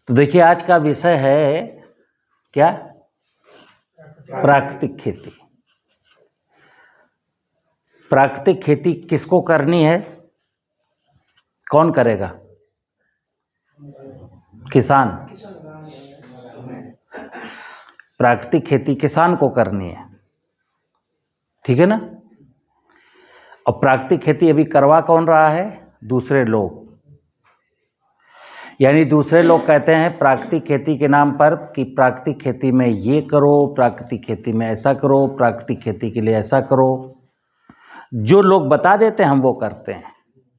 तो देखिए आज का विषय है क्या? प्राकृतिक खेती। प्राकृतिक खेती किसको करनी है? कौन करेगा? किसान। प्राकृतिक खेती किसान को करनी है, ठीक है ना? और प्राकृतिक खेती अभी करवा कौन रहा है? दूसरे लोग। यानी दूसरे लोग कहते हैं प्राकृतिक खेती के नाम पर कि प्राकृतिक खेती में ये करो, प्राकृतिक खेती में ऐसा करो, प्राकृतिक खेती के लिए ऐसा करो। जो लोग बता देते हैं हम वो करते हैं।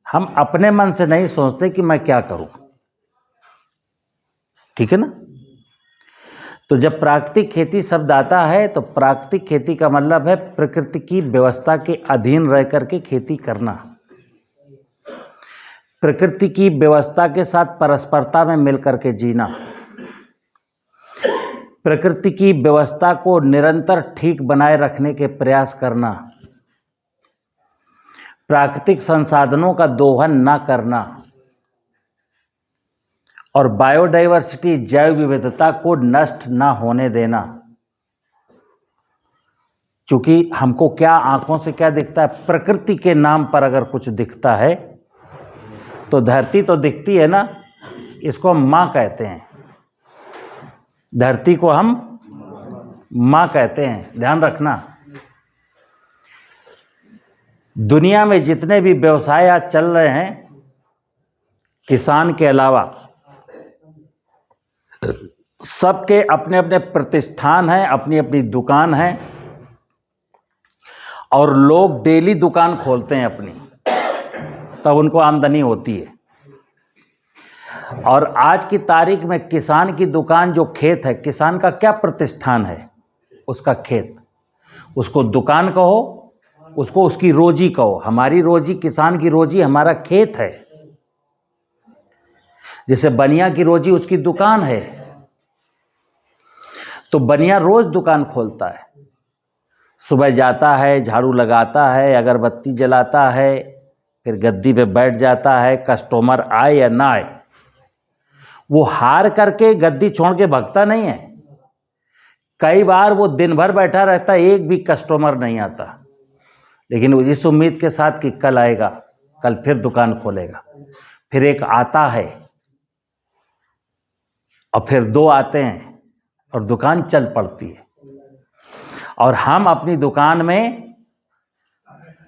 हम अपने मन से नहीं सोचते कि मैं क्या करूं, ठीक है ना? तो जब प्राकृतिक खेती शब्द आता है तो प्राकृतिक खेती का मतलब है प्रकृति की व्यवस्था के अधीन रह करके खेती करना, प्रकृति की व्यवस्था के साथ परस्परता में मिलकर के जीना, प्रकृति की व्यवस्था को निरंतर ठीक बनाए रखने के प्रयास करना, प्राकृतिक संसाधनों का दोहन ना करना और बायोडाइवर्सिटी जैव विविधता को नष्ट ना होने देना। क्योंकि हमको क्या आंखों से क्या दिखता है? प्रकृति के नाम पर अगर कुछ दिखता है तो धरती तो दिखती है ना, इसको हम माँ कहते हैं। धरती को हम माँ कहते हैं, ध्यान रखना। दुनिया में जितने भी व्यवसाय आज चल रहे हैं, किसान के अलावा सबके अपने अपने प्रतिष्ठान हैं, अपनी अपनी दुकान है और लोग डेली दुकान खोलते हैं अपनी, तब उनको आमदनी होती है। और आज की तारीख में किसान की दुकान जो खेत है, किसान का क्या प्रतिष्ठान है? उसका खेत। उसको दुकान कहो, उसको उसकी रोजी कहो। हमारी रोजी, किसान की रोजी हमारा खेत है। जैसे बनिया की रोजी उसकी दुकान है, तो बनिया रोज दुकान खोलता है, सुबह जाता है, झाड़ू लगाता है, अगरबत्ती जलाता है, फिर गद्दी पे बैठ जाता है। कस्टमर आए या ना आए, वो हार करके गद्दी छोड़ के भागता नहीं है। कई बार वो दिन भर बैठा रहता है, एक भी कस्टमर नहीं आता, लेकिन वो इस उम्मीद के साथ कि कल आएगा, कल फिर दुकान खोलेगा। फिर एक आता है और फिर दो आते हैं और दुकान चल पड़ती है। और हम अपनी दुकान में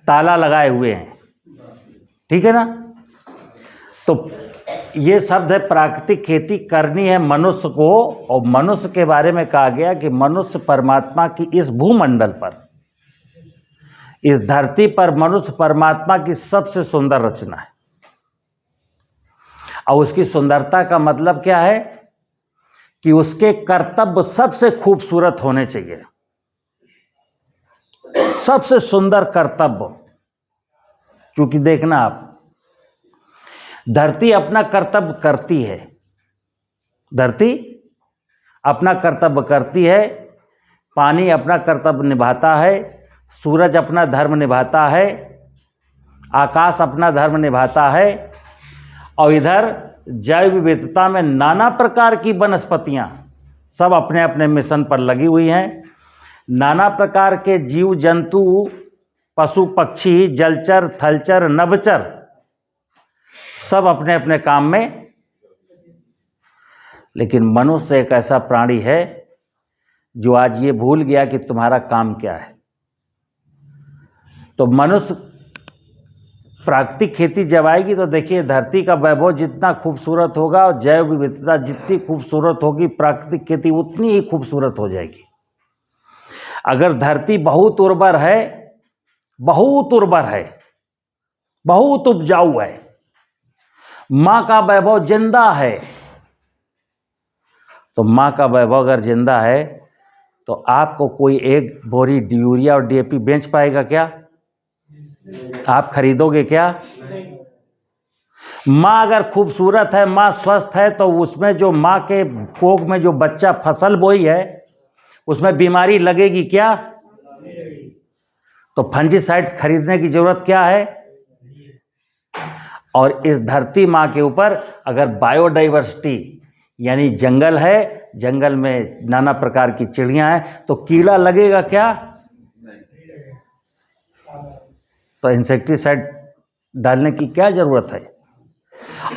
ताला लगाए हुए हैं, ठीक है ना? तो ये शब्द है प्राकृतिक खेती करनी है मनुष्य को। और मनुष्य के बारे में कहा गया कि मनुष्य परमात्मा की इस भूमंडल पर, इस धरती पर मनुष्य परमात्मा की सबसे सुंदर रचना है। और उसकी सुंदरता का मतलब क्या है? कि उसके कर्तव्य सबसे खूबसूरत होने चाहिए, सबसे सुंदर कर्तव्य। क्योंकि देखना आप, धरती अपना कर्तव्य करती है, धरती अपना कर्तव्य करती है, पानी अपना कर्तव्य निभाता है, सूरज अपना धर्म निभाता है, आकाश अपना धर्म निभाता है। और इधर जैव विविधता में नाना प्रकार की वनस्पतियां सब अपने अपने मिशन पर लगी हुई हैं। नाना प्रकार के जीव जंतु, पशु पक्षी, जलचर, थलचर, नभचर सब अपने अपने काम में। लेकिन मनुष्य एक ऐसा प्राणी है जो आज ये भूल गया कि तुम्हारा काम क्या है। तो मनुष्य प्राकृतिक खेती जब आएगी तो देखिए धरती का वैभव जितना खूबसूरत होगा और जैव विविधता जितनी खूबसूरत होगी, प्राकृतिक खेती उतनी ही खूबसूरत हो जाएगी। अगर धरती बहुत उर्वर है, बहुत उर्वर है, बहुत उपजाऊ है, माँ का वैभव जिंदा है, तो माँ का वैभव अगर जिंदा है तो आपको कोई एक बोरी यूरिया और डीएपी बेच पाएगा क्या? आप खरीदोगे क्या? माँ अगर खूबसूरत है, माँ स्वस्थ है, तो उसमें जो माँ के कोख में जो बच्चा फसल बोई है उसमें बीमारी लगेगी क्या? तो फंजीसाइड खरीदने की जरूरत क्या है? और इस धरती माँ के ऊपर अगर बायोडाइवर्सिटी यानी जंगल है, जंगल में नाना प्रकार की चिड़ियां हैं, तो कीड़ा लगेगा क्या? तो इंसेक्टिसाइड डालने की क्या जरूरत है?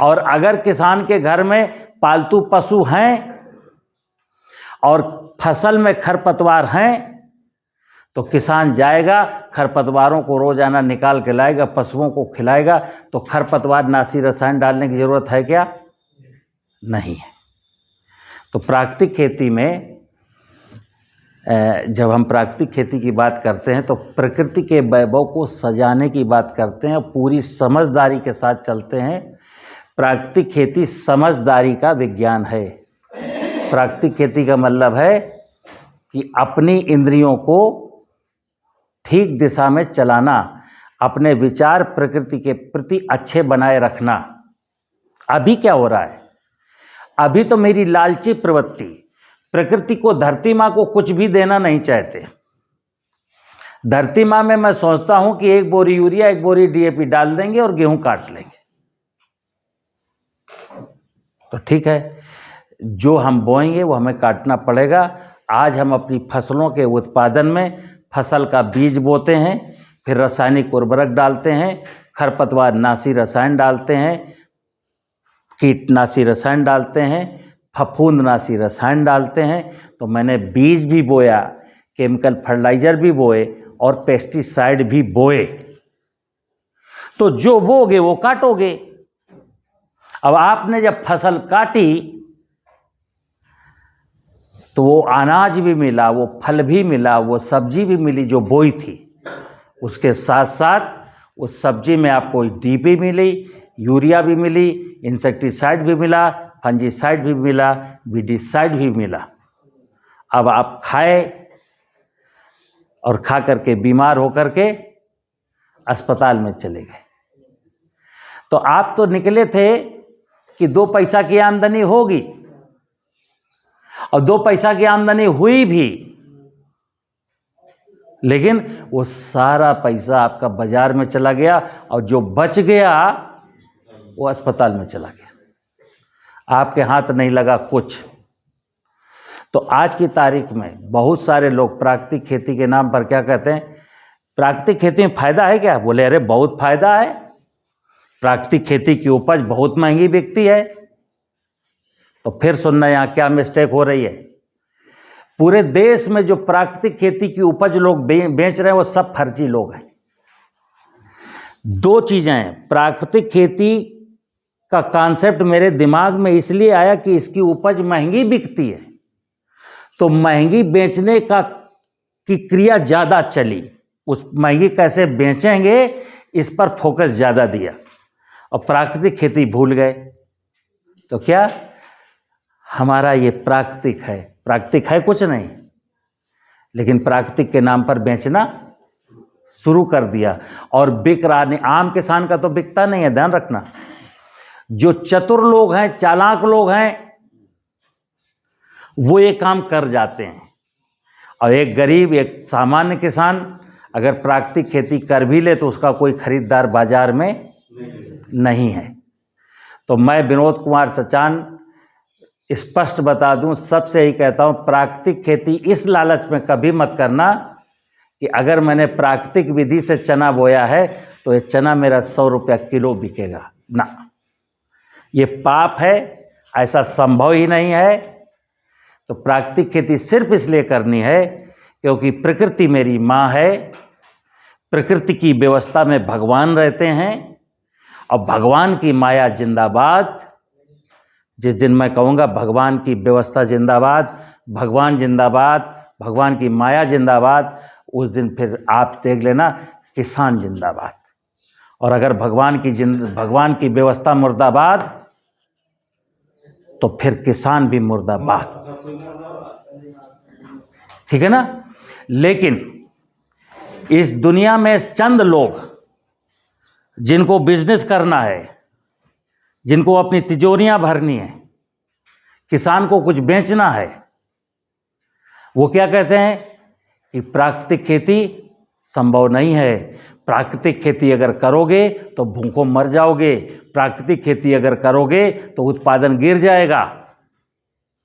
और अगर किसान के घर में पालतू पशु हैं और फसल में खरपतवार हैं, तो किसान जाएगा, खरपतवारों को रोजाना निकाल के लाएगा, पशुओं को खिलाएगा। तो खरपतवार नाशी रसायन डालने की जरूरत है क्या? नहीं है। तो प्राकृतिक खेती में जब हम प्राकृतिक खेती की बात करते हैं तो प्रकृति के वैभव को सजाने की बात करते हैं, पूरी समझदारी के साथ चलते हैं। प्राकृतिक खेती समझदारी का विज्ञान है। प्राकृतिक खेती का मतलब है कि अपनी इंद्रियों को ठीक दिशा में चलाना, अपने विचार प्रकृति के प्रति अच्छे बनाए रखना। अभी क्या हो रहा है? अभी तो मेरी लालची प्रवृत्ति प्रकृति को, धरती माँ को कुछ भी देना नहीं चाहते। धरती माँ में मैं सोचता हूं कि 1 बोरी यूरिया 1 बोरी DAP डाल देंगे और गेहूं काट लेंगे। तो ठीक है, जो हम बोएंगे वो हमें काटना पड़ेगा। आज हम अपनी फसलों के उत्पादन में फसल का बीज बोते हैं, फिर रासायनिक उर्वरक डालते हैं, खरपतवार नाशी रसायन डालते हैं, कीटनाशी रसायन डालते हैं, फफूंदनाशी रसायन डालते हैं। तो मैंने बीज भी बोया, केमिकल फर्टिलाइजर भी बोए और पेस्टिसाइड भी बोए। तो जो बोगे वो काटोगे। अब आपने जब फसल काटी तो वो अनाज भी मिला, वो फल भी मिला, वो सब्जी भी मिली जो बोई थी। उसके साथ साथ उस सब्जी में आपको DAP मिली, यूरिया भी मिली, इंसेक्टिसाइड भी मिला, फंजीसाइड भी मिला, वीडिसाइड भी मिला। अब आप खाए और खा करके बीमार होकर के अस्पताल में चले गए। तो आप तो निकले थे कि 2 पैसा की आमदनी होगी, और 2 पैसा की आमदनी हुई भी, लेकिन वो सारा पैसा आपका बाजार में चला गया और जो बच गया वो अस्पताल में चला गया। आपके हाथ नहीं लगा कुछ। तो आज की तारीख में बहुत सारे लोग प्राकृतिक खेती के नाम पर क्या कहते हैं, प्राकृतिक खेती में फायदा है क्या? बोले अरे बहुत फायदा है, प्राकृतिक खेती की उपज बहुत महंगी बिकती है। तो फिर सुनना यहाँ क्या मिस्टेक हो रही है। पूरे देश में जो प्राकृतिक खेती की उपज लोग बेच रहे हैं वो सब फर्जी लोग हैं। 2 चीज़ें हैं। प्राकृतिक खेती का कॉन्सेप्ट मेरे दिमाग में इसलिए आया कि इसकी उपज महंगी बिकती है, तो महंगी बेचने की क्रिया ज़्यादा चली। उस महंगी कैसे बेचेंगे इस पर फोकस ज़्यादा दिया और प्राकृतिक खेती भूल गए। तो क्या हमारा ये प्राकृतिक है? प्राकृतिक है कुछ नहीं, लेकिन प्राकृतिक के नाम पर बेचना शुरू कर दिया और बिक रहा नहीं। आम किसान का तो बिकता नहीं है, ध्यान रखना। जो चतुर लोग हैं, चालाक लोग हैं, वो ये काम कर जाते हैं। और एक गरीब, एक सामान्य किसान अगर प्राकृतिक खेती कर भी ले तो उसका कोई खरीदार बाजार में नहीं है। तो मैं विनोद कुमार सचान स्पष्ट बता दूं, सबसे यही कहता हूं, प्राकृतिक खेती इस लालच में कभी मत करना कि अगर मैंने प्राकृतिक विधि से चना बोया है तो ये चना मेरा 100 रुपया किलो बिकेगा। ना, ये पाप है, ऐसा संभव ही नहीं है। तो प्राकृतिक खेती सिर्फ इसलिए करनी है क्योंकि प्रकृति मेरी माँ है, प्रकृति की व्यवस्था में भगवान रहते हैं और भगवान की माया जिंदाबाद। जिस दिन मैं कहूँगा भगवान की व्यवस्था जिंदाबाद, भगवान जिंदाबाद, भगवान की माया जिंदाबाद, उस दिन फिर आप देख लेना किसान जिंदाबाद। और अगर भगवान की व्यवस्था मुर्दाबाद तो फिर किसान भी मुर्दाबाद। ठीक है ना? लेकिन इस दुनिया में चंद लोग जिनको बिजनेस करना है, जिनको अपनी तिजोरियां भरनी है, किसान को कुछ बेचना है, वो क्या कहते हैं कि प्राकृतिक खेती संभव नहीं है। प्राकृतिक खेती अगर करोगे तो भूखों मर जाओगे, प्राकृतिक खेती अगर करोगे तो उत्पादन गिर जाएगा।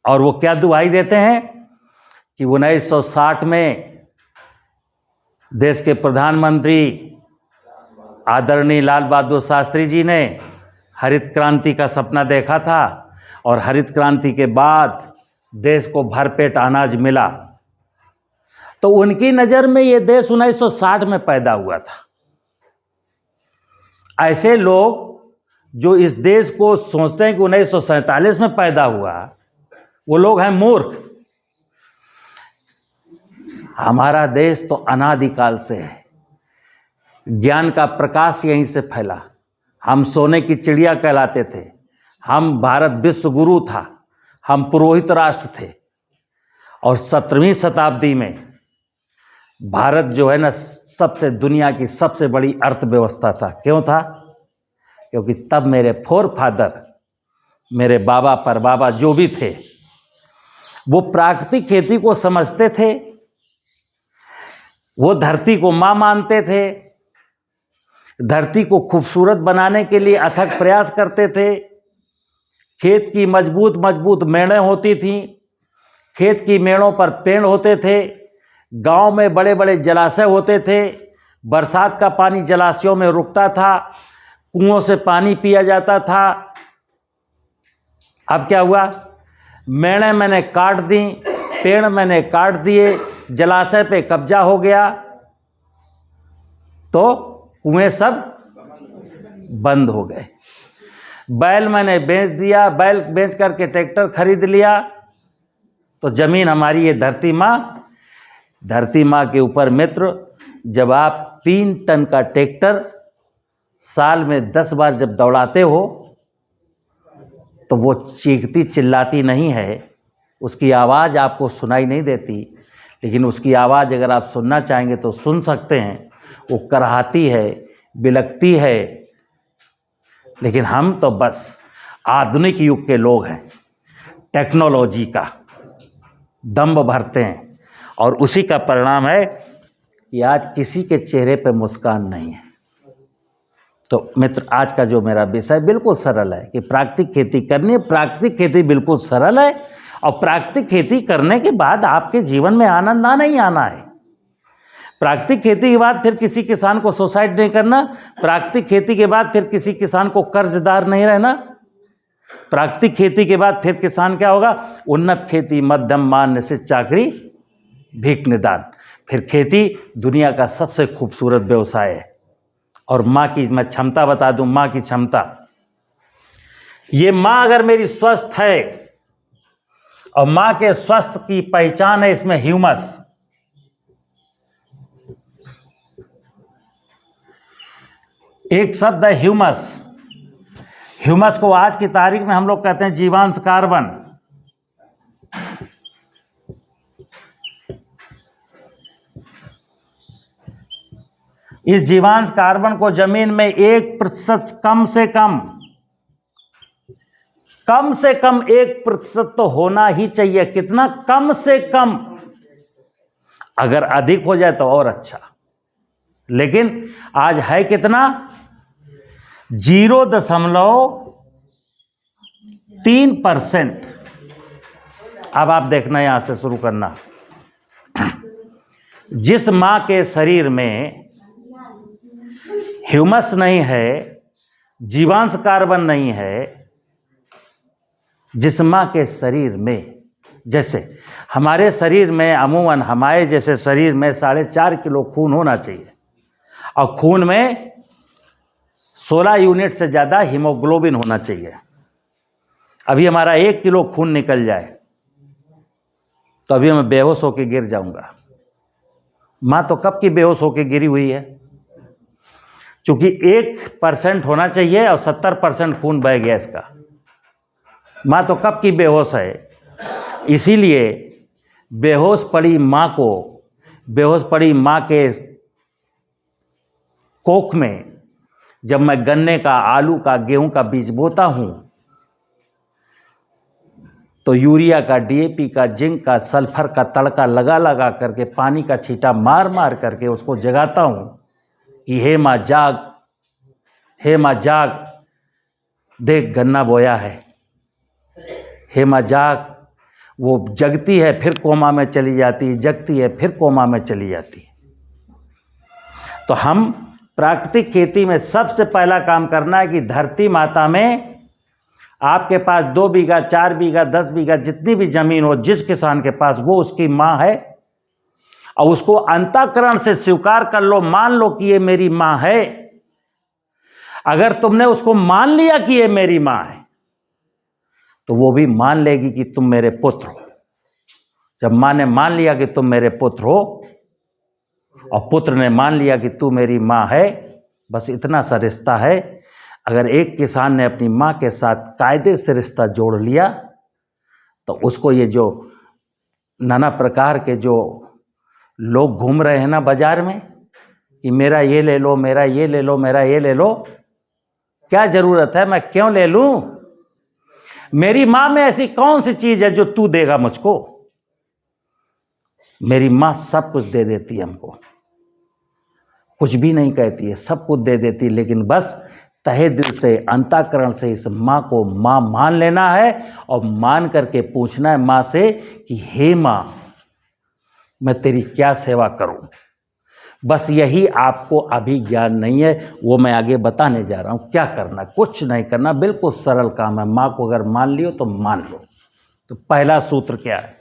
और वो क्या दुहाई देते हैं कि 1960 में देश के प्रधानमंत्री आदरणीय लाल बहादुर शास्त्री जी ने हरित क्रांति का सपना देखा था और हरित क्रांति के बाद देश को भरपेट अनाज मिला। तो उनकी नज़र में ये देश 1960 में पैदा हुआ था। ऐसे लोग जो इस देश को सोचते हैं कि 1947 में पैदा हुआ, वो लोग हैं मूर्ख। हमारा देश तो अनादिकाल से है, ज्ञान का प्रकाश यहीं से फैला। हम सोने की चिड़िया कहलाते थे, हम भारत विश्व गुरु था, हम पुरोहित राष्ट्र थे। और 17वीं शताब्दी में भारत जो है ना सबसे दुनिया की सबसे बड़ी अर्थव्यवस्था था। क्यों था? क्योंकि तब मेरे फोरफादर, मेरे बाबा परबाबा जो भी थे, वो प्राकृतिक खेती को समझते थे, वो धरती को माँ मानते थे, धरती को खूबसूरत बनाने के लिए अथक प्रयास करते थे। खेत की मजबूत मजबूत मेड़ें होती थीं, खेत की मेड़ों पर पेड़ होते थे, गांव में बड़े बड़े जलाशय होते थे, बरसात का पानी जलाशयों में रुकता था, कुओं से पानी पिया जाता था। अब क्या हुआ? मेड़ें मैंने काट दी, पेड़ मैंने काट दिए, जलाशय पे कब्जा हो गया, तो कुएं सब बंद हो गए। बैल मैंने बेच दिया, बैल बेच करके ट्रैक्टर खरीद लिया, तो जमीन हमारी ये धरती माँ के ऊपर मित्र, जब आप 3 टन का ट्रैक्टर साल में 10 बार जब दौड़ाते हो तो वो चीखती चिल्लाती नहीं है, उसकी आवाज़ आपको सुनाई नहीं देती, लेकिन उसकी आवाज़ अगर आप सुनना चाहेंगे तो सुन सकते हैं। वो कराहती है, बिलखती है। लेकिन हम तो बस आधुनिक युग के लोग हैं, टेक्नोलॉजी का दम्भ भरते हैं, और उसी का परिणाम है कि आज किसी के चेहरे पे मुस्कान नहीं है। तो मित्र, आज का जो मेरा विषय बिल्कुल सरल है कि प्राकृतिक खेती करनी है। प्राकृतिक खेती बिल्कुल सरल है, और प्राकृतिक खेती करने के बाद आपके जीवन में आनंद आना ही आना है। प्राकृतिक खेती के बाद फिर किसी किसान को सुसाइड नहीं करना, प्राकृतिक खेती के बाद फिर किसी किसान को कर्जदार नहीं रहना, प्राकृतिक खेती के बाद फिर किसान क्या होगा? उन्नत खेती, मध्यम मान, निश्चित चाकरी, भीख निदान। फिर खेती दुनिया का सबसे खूबसूरत व्यवसाय है। और माँ की मैं क्षमता बता दूं, माँ की क्षमता, ये माँ अगर मेरी स्वस्थ है, और माँ के स्वस्थ की पहचान है इसमें ह्यूमस। एक शब्द है ह्यूमस। ह्यूमस को आज की तारीख में हम लोग कहते हैं जीवांश कार्बन। इस जीवांश कार्बन को जमीन में 1% कम से कम 1% तो होना ही चाहिए। कितना? कम से कम। अगर अधिक हो जाए तो और अच्छा, लेकिन आज है कितना? 0.3%। अब आप देखना, यहां से शुरू करना। जिस मां के शरीर में ह्यूमस नहीं है, जीवांश कार्बन नहीं है, जिस मां के शरीर में, जैसे हमारे शरीर में अमूमन हमारे जैसे शरीर में 4.5 किलो खून होना चाहिए, और खून में 16 यूनिट से ज़्यादा हीमोग्लोबिन होना चाहिए। अभी हमारा 1 किलो खून निकल जाए तो अभी मैं बेहोश होकर गिर जाऊंगा। माँ तो कब की बेहोश होकर गिरी हुई है, क्योंकि 1% होना चाहिए और 70% खून बह गया इसका। माँ तो कब की बेहोश है। इसीलिए बेहोश पड़ी माँ के कोख में जब मैं गन्ने का, आलू का, गेहूं का बीज बोता हूं, तो यूरिया का, डीएपी का, जिंक का, सल्फर का तड़का लगा लगा करके, पानी का छींटा मार मार करके उसको जगाता हूं कि हे माँ जाग, हे माँ जाग, देख गन्ना बोया है, हे माँ जाग, वो जगती है फिर कोमा में चली जाती है, जगती है फिर कोमा में चली जाती है। तो हम प्राकृतिक खेती में सबसे पहला काम करना है कि धरती माता में आपके पास 2 बीघा 4 बीघा 10 बीघा जितनी भी जमीन हो, जिस किसान के पास, वो उसकी माँ है, और उसको अंतःकरण से स्वीकार कर लो, मान लो कि ये मेरी माँ है। अगर तुमने उसको मान लिया कि ये मेरी माँ है, तो वो भी मान लेगी कि तुम मेरे पुत्र हो। जब माँ ने मान लिया कि तुम मेरे पुत्र हो और पुत्र ने मान लिया कि तू मेरी माँ है, बस इतना सा रिश्ता है। अगर एक किसान ने अपनी माँ के साथ कायदे से रिश्ता जोड़ लिया, तो उसको ये जो नाना प्रकार के जो लोग घूम रहे हैं ना बाजार में कि मेरा ये ले लो, मेरा ये ले लो, मेरा ये ले लो, क्या जरूरत है, मैं क्यों ले लूं? मेरी माँ में ऐसी कौन सी चीज है जो तू देगा मुझको? मेरी माँ सब कुछ दे देती है हमको, कुछ भी नहीं कहती है, सब कुछ दे देती है, लेकिन बस तहे दिल से, अंतःकरण से इस माँ को माँ मान लेना है और मान करके पूछना है माँ से कि हे माँ, मैं तेरी क्या सेवा करूं। बस यही आपको अभी ज्ञान नहीं है, वो मैं आगे बताने जा रहा हूं। क्या करना, कुछ नहीं करना, बिल्कुल सरल काम है। माँ को अगर मान लियो तो मान लो। तो पहला सूत्र क्या है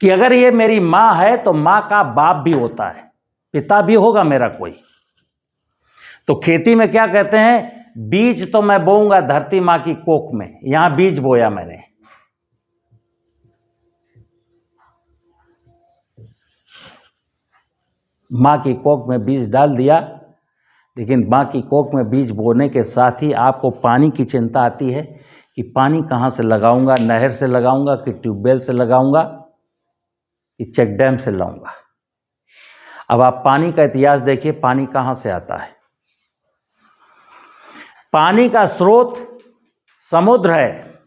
कि अगर ये मेरी माँ है तो माँ का बाप भी होता है, पिता भी होगा मेरा कोई। तो खेती में क्या कहते हैं, बीज तो मैं बोऊंगा धरती माँ की कोख में, यहां बीज बोया मैंने, माँ की कोख में बीज डाल दिया। लेकिन माँ की कोख में बीज बोने के साथ ही आपको पानी की चिंता आती है कि पानी कहाँ से लगाऊंगा, नहर से लगाऊंगा कि ट्यूबवेल से लगाऊंगा कि चेक डैम से लाऊंगा। अब आप पानी का इतिहास देखिए, पानी कहाँ से आता है। पानी का स्रोत समुद्र है।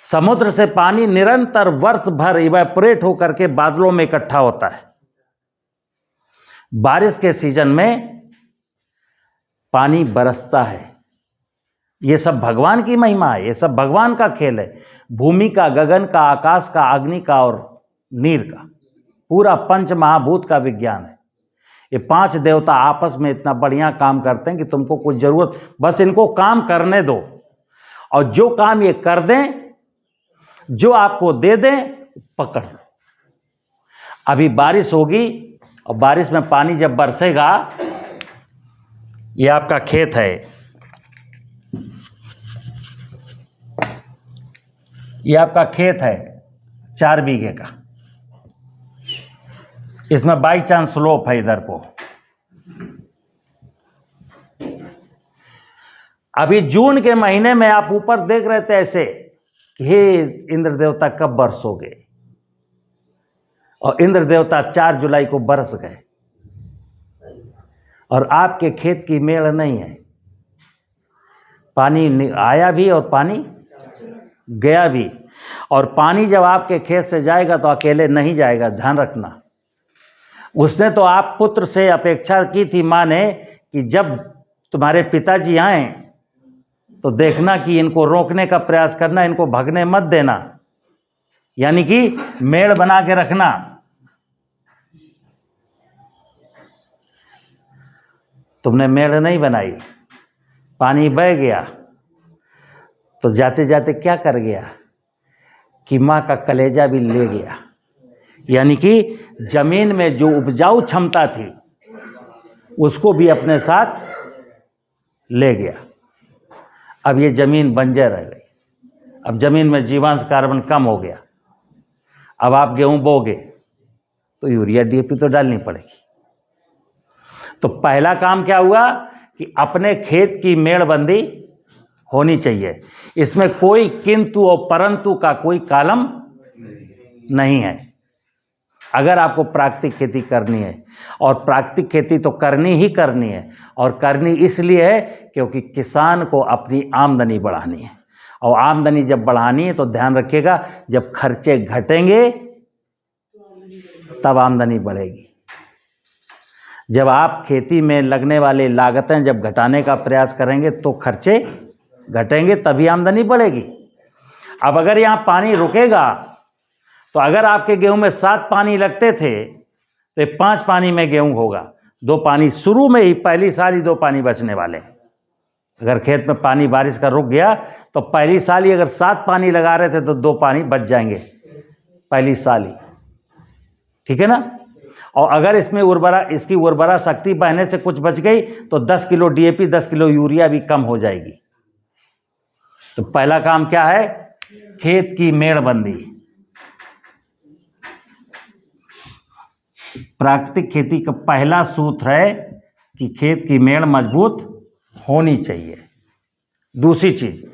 समुद्र से पानी निरंतर वर्ष भर इवेपोरेट होकर के बादलों में इकट्ठा होता है। बारिश के सीजन में पानी बरसता है। ये सब भगवान की महिमा है, ये सब भगवान का खेल है। भूमि का, गगन का, आकाश का, अग्नि का और नीर का, पूरा पंच महाभूत का विज्ञान है। ये 5 देवता आपस में इतना बढ़िया काम करते हैं कि तुमको कुछ जरूरत, बस इनको काम करने दो, और जो काम ये कर दें, जो आपको दे दें, पकड़ लो। अभी बारिश होगी और बारिश में पानी जब बरसेगा, ये आपका खेत है, ये आपका खेत है 4 बीघे का, इसमें बाई चांस स्लोप है इधर को। अभी जून के महीने में आप ऊपर देख रहे थे ऐसे कि हे इंद्र देवता कब बरसोगे, और इंद्र देवता 4 जुलाई को बरस गए, और आपके खेत की मेड़ नहीं है। पानी आया भी और पानी गया भी। और पानी जब आपके खेत से जाएगा तो अकेले नहीं जाएगा, ध्यान रखना। उसने तो आप पुत्र से अपेक्षा की थी माँ ने कि जब तुम्हारे पिताजी आए तो देखना कि इनको रोकने का प्रयास करना, इनको भगने मत देना, यानी कि मेड़ बना के रखना। तुमने मेड़ नहीं बनाई, पानी बह गया तो जाते जाते क्या कर गया कि माँ का कलेजा भी ले गया, यानी कि जमीन में जो उपजाऊ क्षमता थी उसको भी अपने साथ ले गया। अब ये जमीन बंजर रह गई, अब जमीन में जीवांश कार्बन कम हो गया। अब आप गेहूं बोगे तो यूरिया डीएपी तो डालनी पड़ेगी। तो पहला काम क्या हुआ कि अपने खेत की मेड़बंदी होनी चाहिए। इसमें कोई किंतु और परंतु का कोई कालम नहीं है। अगर आपको प्राकृतिक खेती करनी है, और प्राकृतिक खेती तो करनी ही करनी है, और करनी इसलिए है क्योंकि किसान को अपनी आमदनी बढ़ानी है, और आमदनी जब बढ़ानी है तो ध्यान रखिएगा, जब खर्चे घटेंगे तब आमदनी बढ़ेगी। जब आप खेती में लगने वाली लागतें जब घटाने का प्रयास करेंगे तो खर्चे घटेंगे, तभी आमदनी बढ़ेगी। अब अगर यहाँ पानी रुकेगा तो अगर आपके गेहूं में 7 पानी लगते थे तो 5 पानी में गेहूं होगा। 2 पानी शुरू में ही, पहली साल ही 2 पानी बचने वाले। अगर खेत में पानी बारिश का रुक गया तो पहली साल ही अगर 7 पानी लगा रहे थे तो 2 पानी बच जाएंगे पहली साल ही, ठीक है ना। और अगर इसमें इसकी उर्वरा शक्ति बहने से कुछ बच गई तो 10 किलो DAP 10 किलो यूरिया भी कम हो जाएगी। तो पहला काम क्या है? खेत की मेड़बंदी। प्राकृतिक खेती का पहला सूत्र है कि खेत की मेड़ मजबूत होनी चाहिए। दूसरी चीज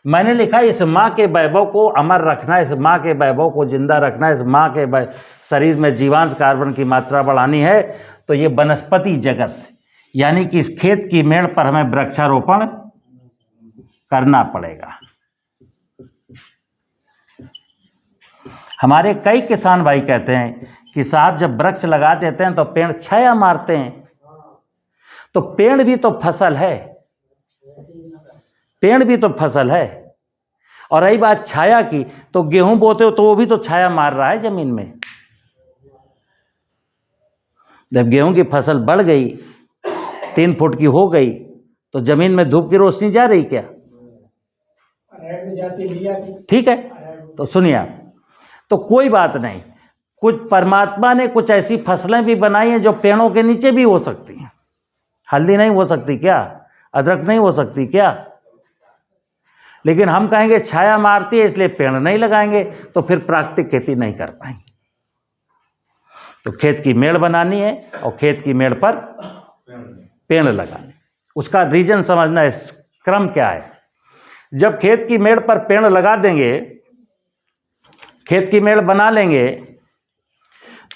मैंने लिखा, इस माँ के वैभव को अमर रखना, इस माँ के वैभव को जिंदा रखना, इस माँ के शरीर में जीवांश कार्बन की मात्रा बढ़ानी है तो ये वनस्पति जगत यानी कि इस खेत की मेड़ पर हमें वृक्षारोपण करना पड़ेगा। हमारे कई किसान भाई कहते हैं कि साहब जब वृक्ष लगा देते हैं तो पेड़ छाया मारते हैं। तो पेड़ भी तो फसल है, पेड़ भी तो फसल है। और रही बात छाया की, तो गेहूं बोते हो तो वो भी तो छाया मार रहा है जमीन में। जब गेहूं की फसल बढ़ गई, 3 फुट की हो गई, तो जमीन में धूप की रोशनी जा रही क्या? ठीक है, तो सुनिए आप, तो कोई बात नहीं, कुछ परमात्मा ने कुछ ऐसी फसलें भी बनाई हैं जो पेड़ों के नीचे भी हो सकती हैं। हल्दी नहीं हो सकती क्या? अदरक नहीं हो सकती क्या? लेकिन हम कहेंगे छाया मारती है इसलिए पेड़ नहीं लगाएंगे, तो फिर प्राकृतिक खेती नहीं कर पाएंगे। तो खेत की मेड़ बनानी है और खेत की मेड़ पर पेड़ लगाने। उसका रीजन समझना है, क्रम क्या है। जब खेत की मेड़ पर पेड़ लगा देंगे, खेत की मेड़ बना लेंगे,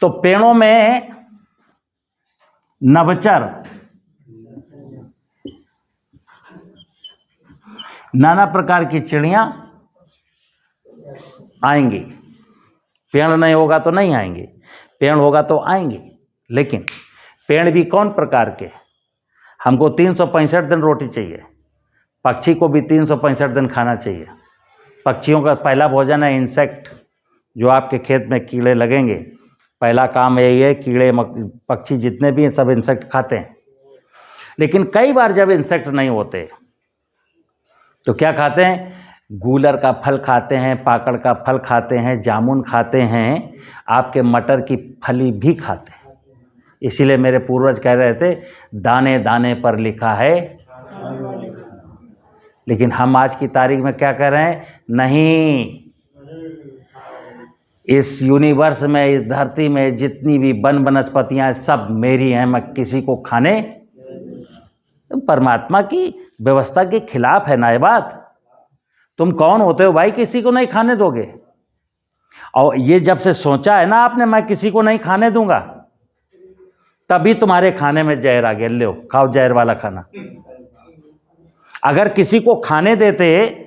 तो पेड़ों में नवचर नाना प्रकार की चिड़ियां आएंगी। पेड़ नहीं होगा तो नहीं आएंगे, पेड़ होगा तो आएंगे। लेकिन पेड़ भी कौन प्रकार के? हमको 365 दिन रोटी चाहिए, पक्षी को भी 365 दिन खाना चाहिए। पक्षियों का पहला भोजन है इंसेक्ट। जो आपके खेत में कीड़े लगेंगे, पहला काम यही है, कीड़े पक्षी जितने भी हैं सब इंसेक्ट खाते हैं। लेकिन कई बार जब इंसेक्ट नहीं होते तो क्या खाते हैं? गूलर का फल खाते हैं, पाकड़ का फल खाते हैं, जामुन खाते हैं, आपके मटर की फली भी खाते हैं। इसीलिए मेरे पूर्वज कह रहे थे दाने दाने पर लिखा है। लेकिन हम आज की तारीख में क्या कह रहे हैं? नहीं, इस यूनिवर्स में, इस धरती में जितनी भी वन वनस्पतियां सब मेरी हैं, मैं किसी को खाने। तो परमात्मा की व्यवस्था के खिलाफ है ना ये बात। तुम कौन होते हो भाई किसी को नहीं खाने दोगे? और ये जब से सोचा है ना आपने मैं किसी को नहीं खाने दूंगा, तभी तुम्हारे खाने में जहर आ गया। लो खाओ जहर वाला खाना। अगर किसी को खाने देते,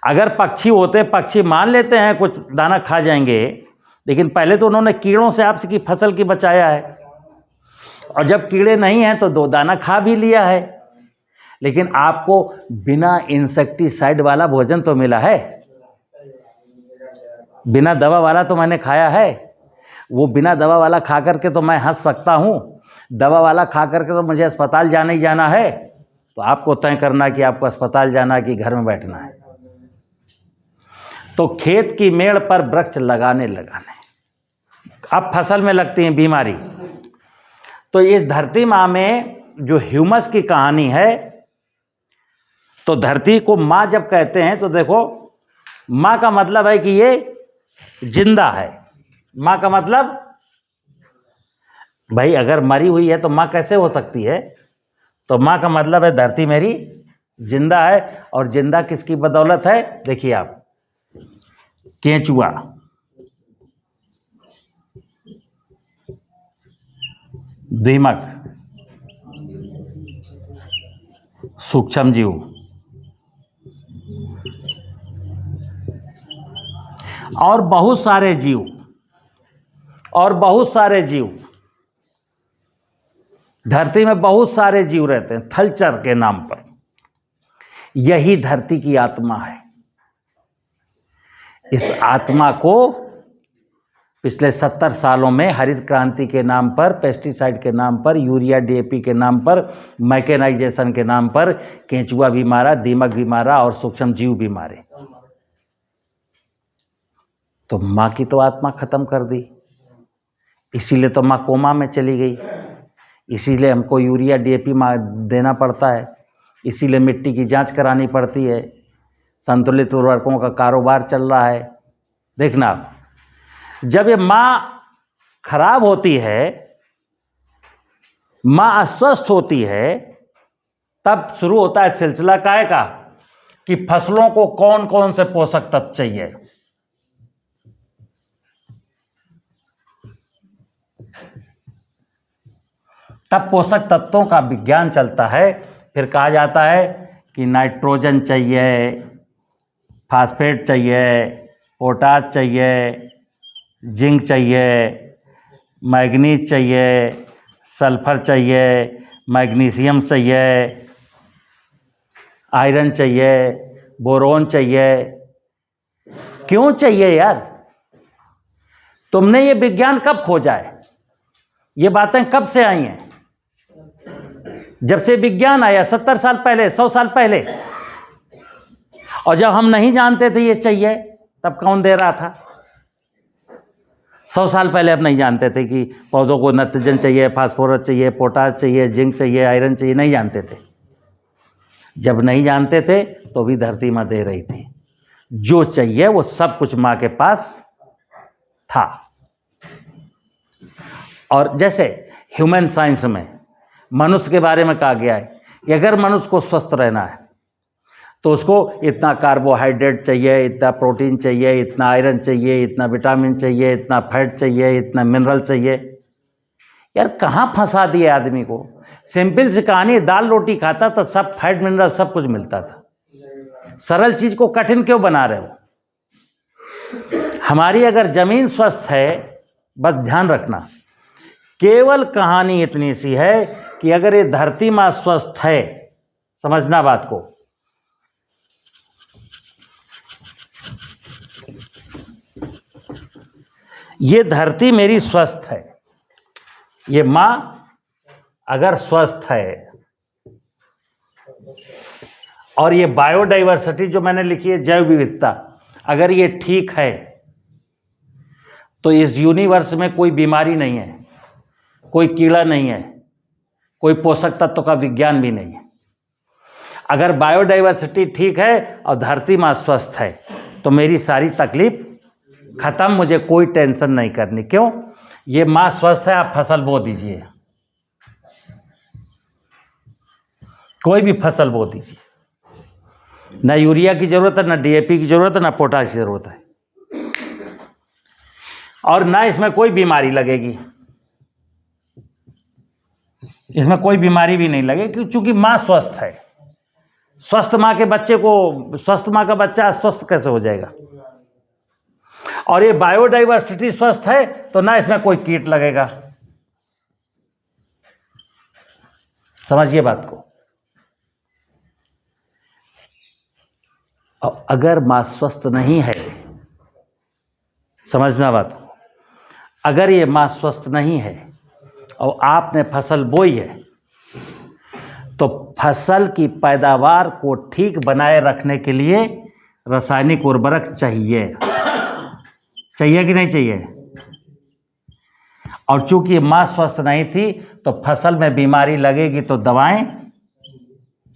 अगर पक्षी होते, पक्षी मान लेते हैं कुछ दाना खा जाएंगे, लेकिन पहले तो उन्होंने कीड़ों से आपकी फसल की बचाया है। और जब कीड़े नहीं हैं तो 2 दाना खा भी लिया है। लेकिन आपको बिना इंसेक्टिसाइड वाला भोजन तो मिला है, बिना दवा वाला तो मैंने खाया है। वो बिना दवा वाला खा करके तो मैं हंस सकता हूँ, दवा वाला खा करके तो मुझे अस्पताल जाना ही जाना है। तो आपको तय करना कि आपको अस्पताल जाना है कि घर में बैठना है। तो खेत की मेड़ पर वृक्ष लगाने। अब फसल में लगती है बीमारी। तो इस धरती माँ में जो ह्यूमस की कहानी है, तो धरती को माँ जब कहते हैं तो देखो, माँ का मतलब है कि ये जिंदा है। माँ का मतलब भाई अगर मरी हुई है तो माँ कैसे हो सकती है? तो माँ का मतलब है धरती मेरी जिंदा है। और जिंदा किसकी बदौलत है? देखिए आप, केंचुआ, दीमक, सूक्ष्म जीव और बहुत सारे जीव, धरती में बहुत सारे जीव रहते हैं थलचर के नाम पर। यही धरती की आत्मा है। इस आत्मा को पिछले 70 सालों में हरित क्रांति के नाम पर, पेस्टिसाइड के नाम पर, यूरिया डीएपी के नाम पर, मैकेनाइजेशन के नाम पर केंचुआ भी मारा, दीमक भी मारा और सूक्ष्म जीव भी मारे। तो माँ की तो आत्मा खत्म कर दी, इसीलिए तो माँ कोमा में चली गई, इसीलिए हमको यूरिया डीएपी देना पड़ता है, इसीलिए मिट्टी की जांच करानी पड़ती है, संतुलित उर्वरकों का कारोबार चल रहा है। देखना आप, जब ये माँ खराब होती है, माँ अस्वस्थ होती है, तब शुरू होता है सिलसिला काय का कि फसलों को कौन कौन से पोषक तत्व चाहिए। तब पोषक तत्वों का विज्ञान चलता है। फिर कहा जाता है कि नाइट्रोजन चाहिए, फास्फेट चाहिए, पोटाश चाहिए, जिंक चाहिए, मैग्नीज चाहिए, सल्फर चाहिए, मैग्नीशियम चाहिए, आयरन चाहिए, बोरोन चाहिए। क्यों चाहिए यार? तुमने ये विज्ञान कब खोजा है? ये बातें कब से आई हैं? जब से विज्ञान आया 70 साल पहले, 100 साल पहले। और जब हम नहीं जानते थे ये चाहिए, तब कौन दे रहा था? 100 साल पहले अब नहीं जानते थे कि पौधों को नाइट्रोजन चाहिए, फास्फोरस चाहिए, पोटाश चाहिए, जिंक चाहिए, आयरन चाहिए, नहीं जानते थे। जब नहीं जानते थे तो भी धरती माँ दे रही थी। जो चाहिए वो सब कुछ माँ के पास था। और जैसे ह्यूमन साइंस में मनुष्य के बारे में कहा गया है कि अगर मनुष्य को स्वस्थ रहना है तो उसको इतना कार्बोहाइड्रेट चाहिए, इतना प्रोटीन चाहिए, इतना आयरन चाहिए, इतना विटामिन चाहिए, इतना फैट चाहिए, इतना मिनरल चाहिए। यार कहाँ फंसा दिए आदमी को? सिंपल सी कहानी, दाल रोटी खाता तो सब फैट मिनरल सब कुछ मिलता था। सरल चीज को कठिन क्यों बना रहे हो? हमारी अगर जमीन स्वस्थ है, बस ध्यान रखना, केवल कहानी इतनी सी है कि अगर ये धरती माँ स्वस्थ है, समझना बात को, ये धरती मेरी स्वस्थ है, ये माँ अगर स्वस्थ है, और ये बायोडाइवर्सिटी जो मैंने लिखी है, जैव विविधता, अगर ये ठीक है तो इस यूनिवर्स में कोई बीमारी नहीं है, कोई कीड़ा नहीं है, कोई पोषक तत्व का विज्ञान भी नहीं है। अगर बायोडाइवर्सिटी ठीक है और धरती माँ स्वस्थ है तो मेरी सारी तकलीफ खत्म, मुझे कोई टेंशन नहीं करनी। क्यों? ये माँ स्वस्थ है, आप फसल बो दीजिए, कोई भी फसल बो दीजिए, ना यूरिया की जरूरत है, ना डीएपी की जरूरत है, ना पोटाश की जरूरत है, और ना इसमें कोई बीमारी लगेगी। इसमें कोई बीमारी भी नहीं लगेगी क्योंकि माँ स्वस्थ है। स्वस्थ माँ के बच्चे को, स्वस्थ माँ का बच्चा अस्वस्थ कैसे हो जाएगा? और ये बायोडाइवर्सिटी स्वस्थ है तो ना इसमें कोई कीट लगेगा। समझिए बात को। और अगर माँ स्वस्थ नहीं है, समझना बात को, अगर ये माँ स्वस्थ नहीं है और आपने फसल बोई है तो फसल की पैदावार को ठीक बनाए रखने के लिए रासायनिक उर्वरक चाहिए। चाहिए कि नहीं चाहिए? और चूंकि माँ स्वस्थ नहीं थी तो फसल में बीमारी लगेगी तो दवाएं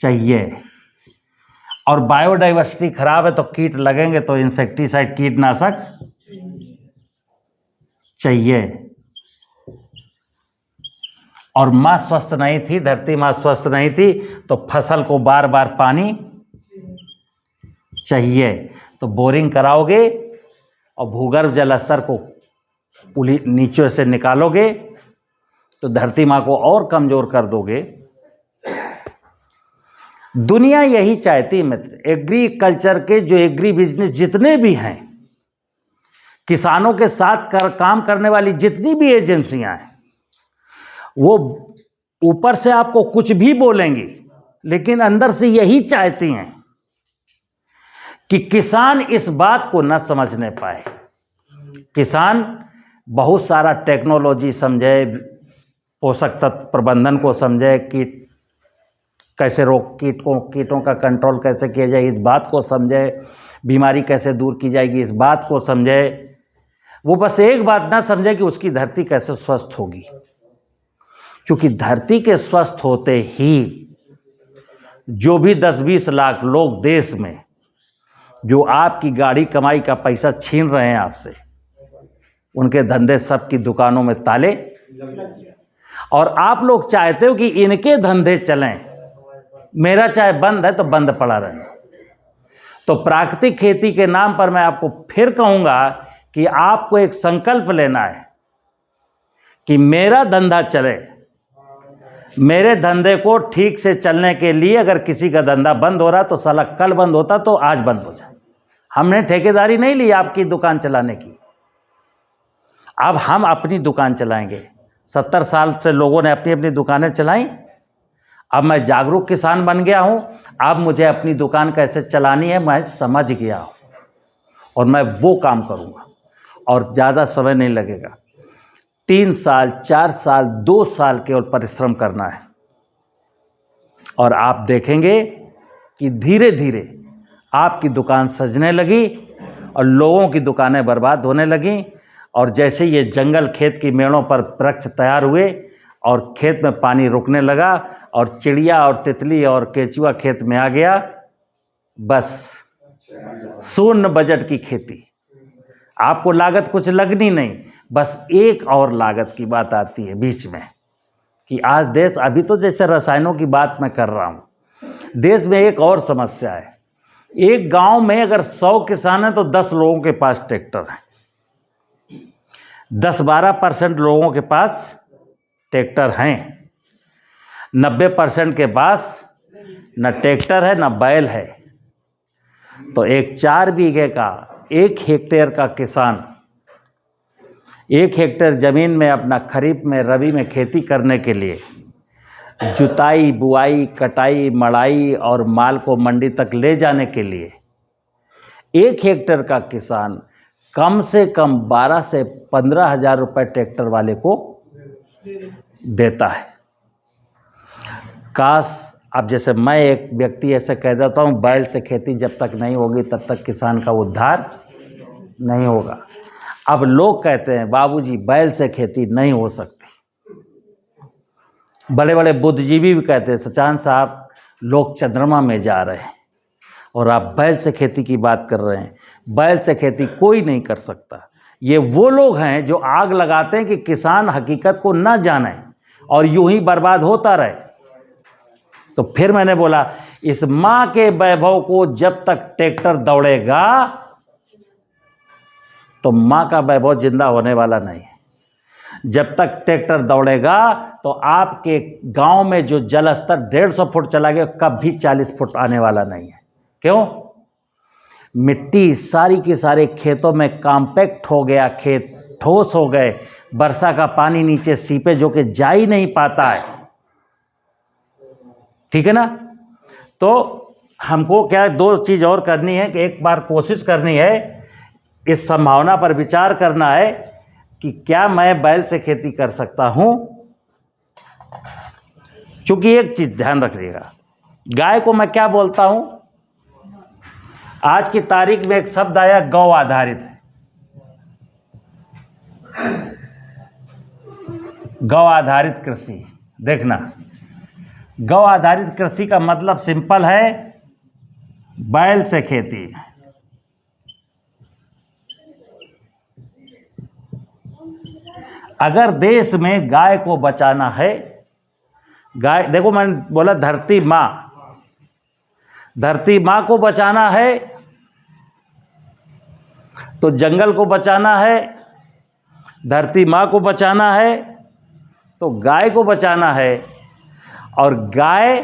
चाहिए। और बायोडाइवर्सिटी खराब है तो कीट लगेंगे तो इंसेक्टिसाइड, कीटनाशक चाहिए। और माँ स्वस्थ नहीं थी, धरती माँ स्वस्थ नहीं थी तो फसल को बार बार पानी चाहिए। तो बोरिंग कराओगे और भूगर्भ जल स्तर को नीचे से निकालोगे तो धरती माँ को और कमजोर कर दोगे। दुनिया यही चाहती है मित्र। एग्रीकल्चर के जो एग्री बिजनेस जितने भी हैं, किसानों के साथ काम करने वाली जितनी भी एजेंसियां हैं, वो ऊपर से आपको कुछ भी बोलेंगी लेकिन अंदर से यही चाहती हैं कि किसान इस बात को न समझने पाए। किसान बहुत सारा टेक्नोलॉजी समझे, पोषक तत्व प्रबंधन को समझे, कीट कैसे रोक, कीटों का कंट्रोल कैसे किया जाए इस बात को समझे, बीमारी कैसे दूर की जाएगी इस बात को समझे। वो बस एक बात ना समझे कि उसकी धरती कैसे स्वस्थ होगी, क्योंकि धरती के स्वस्थ होते ही जो भी 10-20 लाख लोग देश में जो आपकी गाड़ी कमाई का पैसा छीन रहे हैं आपसे, उनके धंधे सबकी दुकानों में ताले, और आप लोग चाहते हो कि इनके धंधे चलें, मेरा चाहे बंद है तो बंद पड़ा रहे। तो प्राकृतिक खेती के नाम पर मैं आपको फिर कहूंगा कि आपको एक संकल्प लेना है कि मेरा धंधा चले। मेरे धंधे को ठीक से चलने के लिए अगर किसी का धंधा बंद हो रहा तो साला कल बंद होता तो आज बंद हो जाए। हमने ठेकेदारी नहीं ली आपकी दुकान चलाने की, अब हम अपनी दुकान चलाएंगे। 70 साल से लोगों ने अपनी अपनी दुकानें चलाई, अब मैं जागरूक किसान बन गया हूं। अब मुझे अपनी दुकान कैसे चलानी है मैं समझ गया हूं, और मैं वो काम करूंगा, और ज़्यादा समय नहीं लगेगा। 3 साल 4 साल 2 साल केवल परिश्रम करना है, और आप देखेंगे कि धीरे धीरे आपकी दुकान सजने लगी और लोगों की दुकानें बर्बाद होने लगीं। और जैसे ये जंगल खेत की मेड़ों पर वृक्ष तैयार हुए और खेत में पानी रुकने लगा और चिड़िया और तितली और केचुआ खेत में आ गया, बस शून्य बजट की खेती। आपको लागत कुछ लगनी नहीं, बस एक और लागत की बात आती है बीच में कि आज देश, अभी तो जैसे रसायनों की बात मैं कर रहा हूँ, देश में एक और समस्या है। एक गांव में अगर 100 किसान हैं तो 10 लोगों के पास ट्रैक्टर है, 10-12% लोगों के पास ट्रैक्टर हैं, 90% के पास न ट्रैक्टर है न बैल है। तो एक 4 बीघे का 1 हेक्टेयर का किसान 1 हेक्टेयर ज़मीन में अपना खरीफ में रबी में खेती करने के लिए जुताई, बुआई, कटाई, मड़ाई और माल को मंडी तक ले जाने के लिए 1 हेक्टेयर का किसान कम से कम 12 से 15 हज़ार रुपये ट्रैक्टर वाले को देता है। काश अब जैसे मैं एक व्यक्ति ऐसे कह देता हूँ, बैल से खेती जब तक नहीं होगी तब तक किसान का उद्धार नहीं होगा। अब लोग कहते हैं बाबूजी बैल से खेती नहीं हो सकती। बड़े बड़े बुद्धिजीवी भी कहते हैं सचान साहब लोग चंद्रमा में जा रहे हैं और आप बैल से खेती की बात कर रहे हैं। बैल से खेती कोई नहीं कर सकता। ये वो लोग हैं जो आग लगाते हैं कि किसान हकीकत को ना जाने और यूं ही बर्बाद होता रहे। तो फिर मैंने बोला इस माँ के वैभव को जब तक ट्रैक्टर दौड़ेगा तो माँ का वैभव जिंदा होने वाला नहीं है। जब तक ट्रैक्टर दौड़ेगा तो आपके गांव में जो जल स्तर 150 फुट चला गया कभी 40 फुट आने वाला नहीं है। क्यों? मिट्टी सारी की सारे खेतों में कॉम्पैक्ट हो गया, खेत ठोस हो गए, वर्षा का पानी नीचे सीपे जो कि जा ही नहीं पाता है। ठीक है ना? तो हमको क्या 2 चीज़ और करनी है कि एक बार कोशिश करनी है, इस संभावना पर विचार करना है कि क्या मैं बैल से खेती कर सकता हूं। क्योंकि एक चीज ध्यान रखिएगा, गाय को मैं क्या बोलता हूं, आज की तारीख में एक शब्द आया गौ आधारित है। गौ आधारित कृषि। देखना, गौ आधारित कृषि का मतलब सिंपल है, बैल से खेती। अगर देश में गाय को बचाना है, गाय, देखो मैंने बोला धरती माँ को बचाना है तो जंगल को बचाना है, धरती माँ को बचाना है तो गाय को बचाना है। और गाय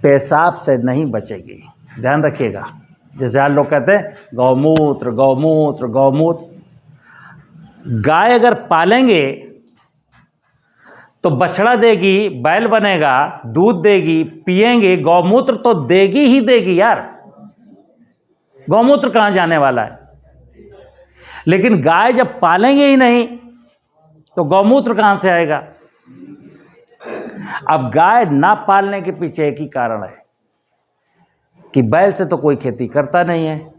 पेशाब से नहीं बचेगी, ध्यान रखिएगा। जैसे आज लोग कहते हैं गौमूत्र गौमूत्र गौमूत्र। गाय अगर पालेंगे तो बछड़ा देगी, बैल बनेगा, दूध देगी, पिएंगे, गौमूत्र तो देगी ही देगी यार। गौमूत्र कहाँ जाने वाला है? लेकिन गाय जब पालेंगे ही नहीं तो गौमूत्र कहाँ से आएगा? अब गाय ना पालने के पीछे एक ही कारण है कि बैल से तो कोई खेती करता नहीं है,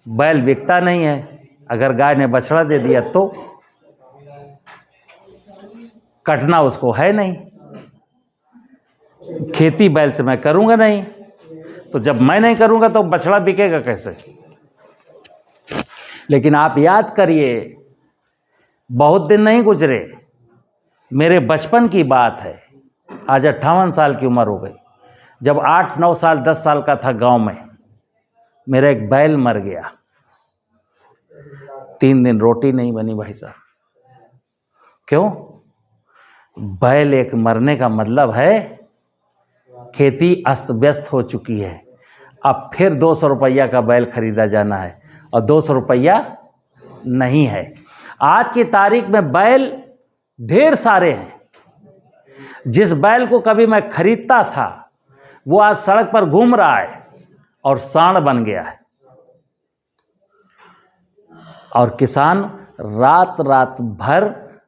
बैल बिकता नहीं है। अगर गाय ने बछड़ा दे दिया तो कटना उसको है नहीं, खेती बैल से मैं करूंगा नहीं, तो जब मैं नहीं करूंगा तो बछड़ा बिकेगा कैसे? लेकिन आप याद करिए, बहुत दिन नहीं गुजरे, मेरे बचपन की बात है, आज 58 साल की उम्र हो गई, जब 8-9 साल 10 साल का था, गांव में मेरा एक बैल मर गया। 3 दिन रोटी नहीं बनी भाई साहब। क्यों? बैल एक मरने का मतलब है खेती अस्त व्यस्त हो चुकी है। अब फिर 200 रुपया का बैल खरीदा जाना है और 200 रुपया नहीं है। आज की तारीख में बैल ढेर सारे हैं। जिस बैल को कभी मैं खरीदता था वो आज सड़क पर घूम रहा है और सांड बन गया है। और किसान रात रात भर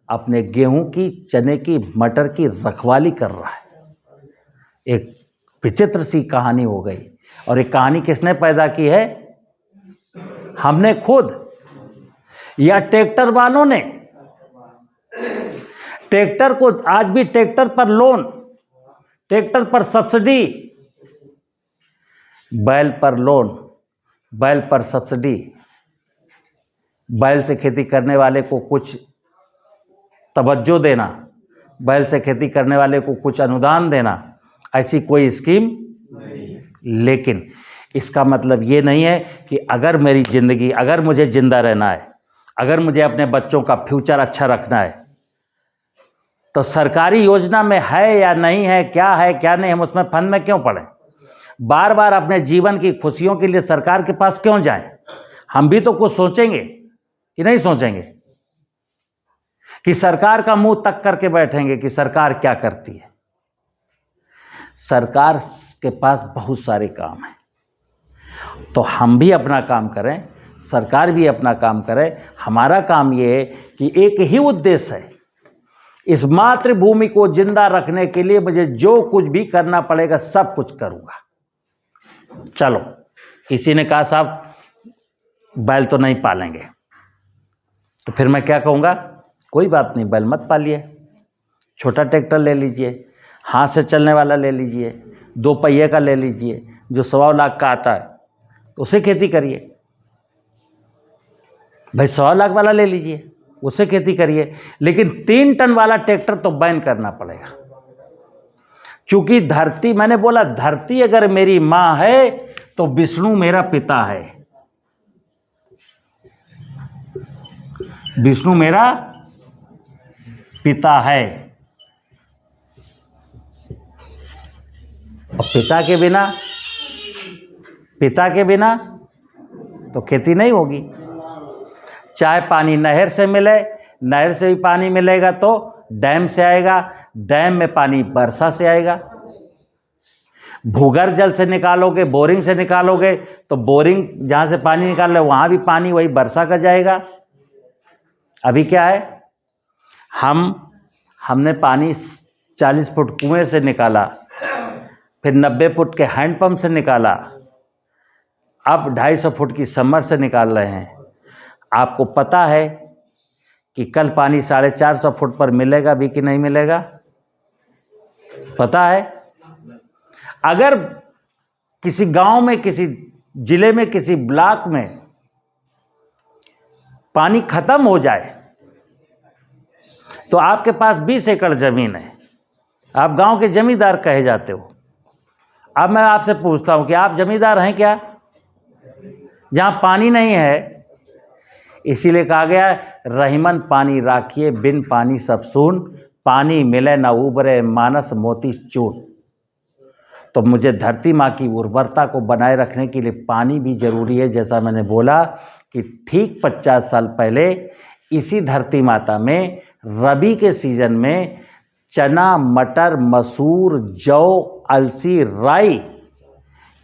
अपने गेहूं की, चने की, मटर की रखवाली कर रहा है। एक विचित्र सी कहानी हो गई। और एक कहानी किसने पैदा की है? हमने खुद, या ट्रैक्टर वालों ने। ट्रैक्टर को आज भी ट्रैक्टर पर लोन, ट्रैक्टर पर सब्सिडी, बैल पर लोन, बैल पर सब्सिडी। बैल से खेती करने वाले को कुछ तवज्जो देना, बैल से खेती करने वाले को कुछ अनुदान देना, ऐसी कोई स्कीम नहीं। लेकिन इसका मतलब ये नहीं है कि अगर मेरी ज़िंदगी, अगर मुझे जिंदा रहना है, अगर मुझे अपने बच्चों का फ्यूचर अच्छा रखना है, तो सरकारी योजना में है या नहीं है, क्या है क्या नहीं, हम उसमें फंद में क्यों पड़े? बार बार अपने जीवन की खुशियों के लिए सरकार के पास क्यों जाएं? हम भी तो कुछ सोचेंगे कि नहीं सोचेंगे? कि सरकार का मुंह तक करके बैठेंगे कि सरकार क्या करती है? सरकार के पास बहुत सारे काम हैं, तो हम भी अपना काम करें, सरकार भी अपना काम करे। हमारा काम ये है कि एक ही उद्देश्य है, इस मातृभूमि को जिंदा रखने के लिए मुझे जो कुछ भी करना पड़ेगा सब कुछ करूंगा। चलो, किसी ने कहा साहब बैल तो नहीं पालेंगे, तो फिर मैं क्या कहूँगा? कोई बात नहीं, बैल मत पालिए, छोटा ट्रैक्टर ले लीजिए, हाथ से चलने वाला ले लीजिए, 2 पहिए का ले लीजिए, जो 1.25 लाख का आता है, उसे खेती करिए। भाई 1.25 लाख वाला ले लीजिए, उसे खेती करिए। लेकिन 3 टन वाला ट्रैक्टर तो बैन करना पड़ेगा, क्योंकि धरती, मैंने बोला धरती अगर मेरी माँ है तो विष्णु मेरा पिता है। विष्णु मेरा पिता है, और पिता के बिना तो खेती नहीं होगी। चाहे पानी नहर से मिले, नहर से भी पानी मिलेगा तो डैम से आएगा, डैम में पानी वर्षा से आएगा। भूगर्भ जल से निकालोगे, बोरिंग से निकालोगे, तो बोरिंग जहाँ से पानी निकाल रहे वहाँ भी पानी वही वर्षा का जाएगा। अभी क्या है, हमने पानी 40 फुट कुएं से निकाला, फिर 90 फुट के हैंडपंप से निकाला, अब 250 फुट की समर से निकाल रहे हैं। आपको पता है कि कल पानी 450 फुट पर मिलेगा भी कि नहीं मिलेगा? पता है? अगर किसी गांव में, किसी जिले में, किसी ब्लॉक में पानी खत्म हो जाए तो आपके पास 20 एकड़ जमीन है, आप गांव के जमींदार कहे जाते हो। अब मैं आपसे पूछता हूं कि आप जमींदार हैं क्या? जहां पानी नहीं है, इसीलिए कहा गया रहीमन पानी राखिए, बिन पानी सब सून, पानी मिले न उबरे मानस मोती चून। तो मुझे धरती माँ की उर्वरता को बनाए रखने के लिए पानी भी जरूरी है। जैसा मैंने बोला कि ठीक 50 साल पहले इसी धरती माता में रबी के सीजन में चना, मटर, मसूर, जौ, अलसी, राई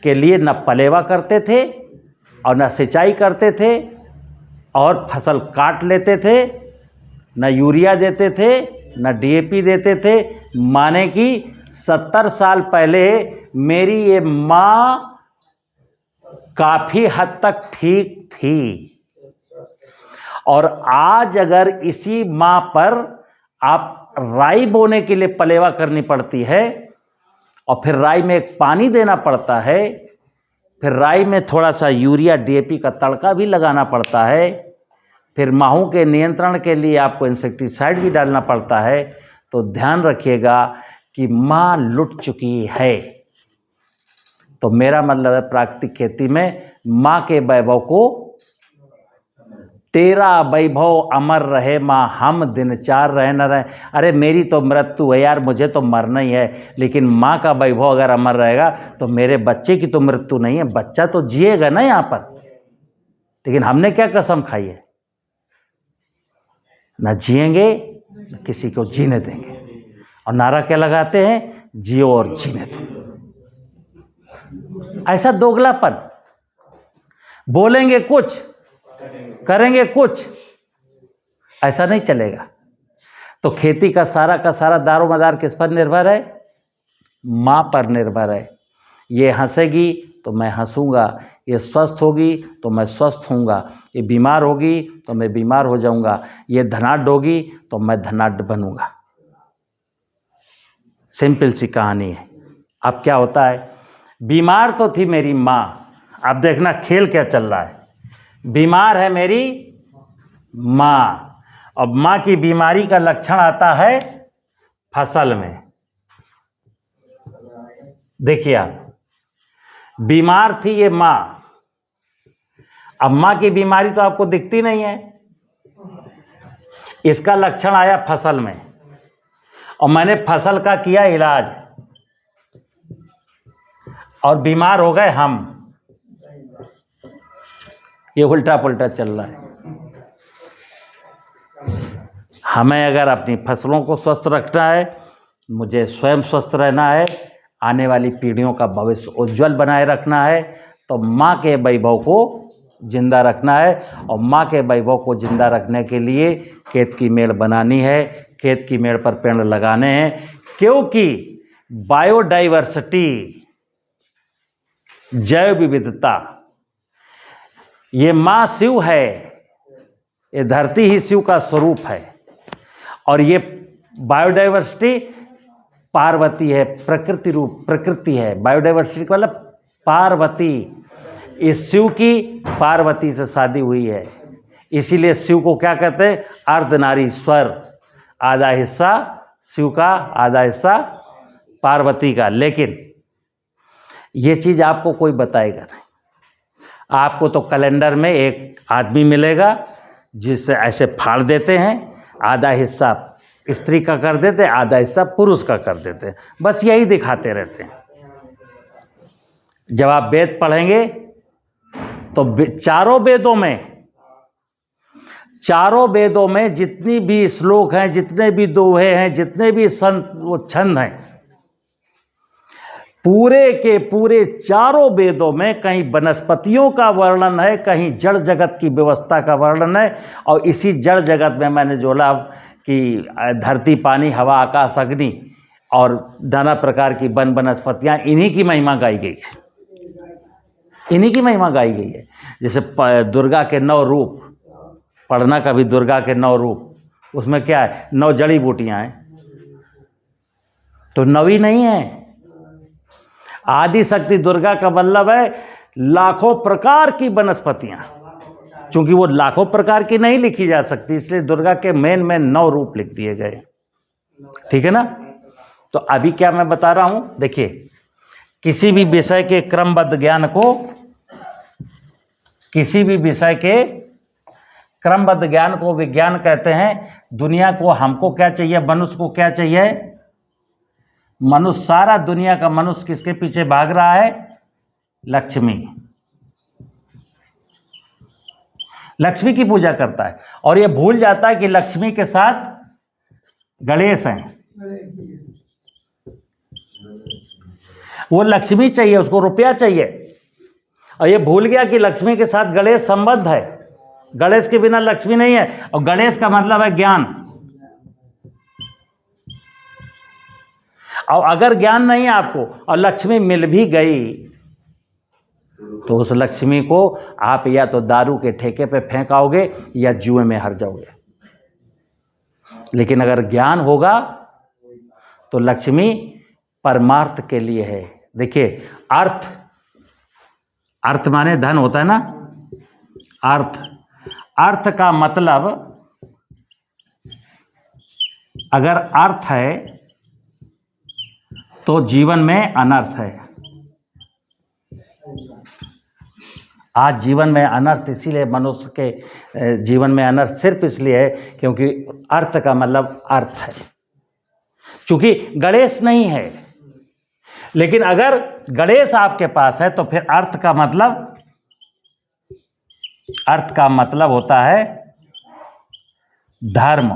के लिए न पलेवा करते थे और न सिंचाई करते थे और फसल काट लेते थे, न यूरिया देते थे, न डीएपी देते थे। माने कि 70 साल पहले मेरी ये माँ काफ़ी हद तक ठीक थी। और आज अगर इसी माँ पर आप राई बोने के लिए पलेवा करनी पड़ती है और फिर राई में एक पानी देना पड़ता है, फिर राई में थोड़ा सा यूरिया डीएपी का तड़का भी लगाना पड़ता है, फिर माहू के नियंत्रण के लिए आपको इंसेक्टिसाइड भी डालना पड़ता है, तो ध्यान रखिएगा कि माँ लुट चुकी है। तो मेरा मतलब है प्राकृतिक खेती में माँ के वैभव को, तेरा वैभव अमर रहे माँ, हम दिन चार रहे न रहे। अरे मेरी तो मृत्यु है यार, मुझे तो मरना ही है, लेकिन माँ का वैभव अगर अमर रहेगा तो मेरे बच्चे की तो मृत्यु नहीं है, बच्चा तो जिएगा ना यहाँ पर। लेकिन हमने क्या कसम खाई है, न जिएंगे न किसी को जीने देंगे। और नारा क्या लगाते हैं, जियो और जीने दो। ऐसा दोगलापन, बोलेंगे कुछ करेंगे कुछ, ऐसा नहीं चलेगा। तो खेती का सारा दारोमदार किस पर निर्भर है, माँ पर निर्भर है। ये हंसेगी तो मैं हंसूंगा, ये स्वस्थ होगी तो मैं स्वस्थ होऊंगा, ये बीमार होगी तो मैं बीमार हो जाऊंगा, ये धनाढ्य होगी तो मैं धनाढ्य बनूंगा। सिंपल सी कहानी है। अब क्या होता है, बीमार तो थी मेरी माँ, अब देखना खेल क्या चल रहा है। बीमार है मेरी माँ, अब माँ की बीमारी का लक्षण आता है फसल में। देखिए आप, बीमार थी ये माँ, अब माँ की बीमारी तो आपको दिखती नहीं है, इसका लक्षण आया फसल में, और मैंने फसल का किया इलाज और बीमार हो गए हम। ये उल्टा पुल्टा चल रहा है। हमें अगर अपनी फसलों को स्वस्थ रखना है, मुझे स्वयं स्वस्थ रहना है, आने वाली पीढ़ियों का भविष्य उज्जवल बनाए रखना है, तो माँ के वैभव को जिंदा रखना है। और माँ के वैभव को जिंदा रखने के लिए खेत की मेड़ बनानी है, खेत की मेड़ पर पेड़ लगाने हैं, क्योंकि बायोडाइवर्सिटी, जैव विविधता, ये माँ शिव है, ये धरती ही शिव का स्वरूप है। और ये बायोडाइवर्सिटी पार्वती है, प्रकृति रूप प्रकृति है। बायोडाइवर्सिटी का मतलब पार्वती, इस शिव की पार्वती से शादी हुई है, इसीलिए शिव को क्या कहते हैं, अर्धनारीश्वर। आधा हिस्सा शिव का, आधा हिस्सा पार्वती का। लेकिन ये चीज़ आपको कोई बताएगा नहीं। आपको तो कैलेंडर में एक आदमी मिलेगा जिसे ऐसे फाड़ देते हैं, आधा हिस्सा स्त्री का कर देते हैं, आधा हिस्सा पुरुष का कर देते हैं, बस यही दिखाते रहते हैं। जब आप वेद पढ़ेंगे तो चारों वेदों में जितनी भी श्लोक हैं, जितने भी दोहे हैं, जितने भी छंद हैं, पूरे के पूरे चारों वेदों में कहीं वनस्पतियों का वर्णन है, कहीं जड़ जगत की व्यवस्था का वर्णन है। और इसी जड़ जगत में मैंने जोड़ा कि धरती, पानी, हवा, आकाश, अग्नि और नाना प्रकार की वन वनस्पतियाँ, इन्हीं की महिमा गाई गई है, इन्हीं की महिमा गाई गई है। जैसे दुर्गा के 9 रूप, पढ़ना कभी दुर्गा के 9 रूप, उसमें क्या है, 9 जड़ी बूटियाँ हैं, तो 9 ही नहीं है। आदि शक्ति दुर्गा का मतलब है लाखों प्रकार की वनस्पतियाँ, चूंकि वो लाखों प्रकार की नहीं लिखी जा सकती, इसलिए दुर्गा के मेन 9 रूप लिख दिए गए। ठीक है ना। तो अभी क्या मैं बता रहा हूं, देखिए, किसी भी विषय के क्रमबद्ध ज्ञान को, किसी भी विषय के क्रमबद्ध ज्ञान को विज्ञान कहते हैं। दुनिया को, हमको क्या चाहिए, मनुष्य को क्या चाहिए, मनुष्य, सारा दुनिया का मनुष्य किसके पीछे भाग रहा है, लक्ष्मी। लक्ष्मी की पूजा करता है और ये भूल जाता है कि लक्ष्मी के साथ गणेश हैं। वो लक्ष्मी चाहिए, उसको रुपया चाहिए, और ये भूल गया कि लक्ष्मी के साथ गणेश संबंध है, गणेश के बिना लक्ष्मी नहीं है, और गणेश का मतलब है ज्ञान। और अगर ज्ञान नहीं है आपको और लक्ष्मी मिल भी गई तो उस लक्ष्मी को आप या तो दारू के ठेके पे फेंकाओगे या जुए में हार जाओगे। लेकिन अगर ज्ञान होगा तो लक्ष्मी परमार्थ के लिए है। देखिए, अर्थ, अर्थ माने धन होता है ना, अर्थ, अर्थ का मतलब, अगर अर्थ है तो जीवन में अनर्थ है। आज जीवन में अनर्थ इसीलिए, मनुष्य के जीवन में अनर्थ सिर्फ इसलिए है क्योंकि अर्थ का मतलब अर्थ है, क्योंकि गणेश नहीं है। लेकिन अगर गणेश आपके पास है तो फिर अर्थ का मतलब, अर्थ का मतलब होता है धर्म।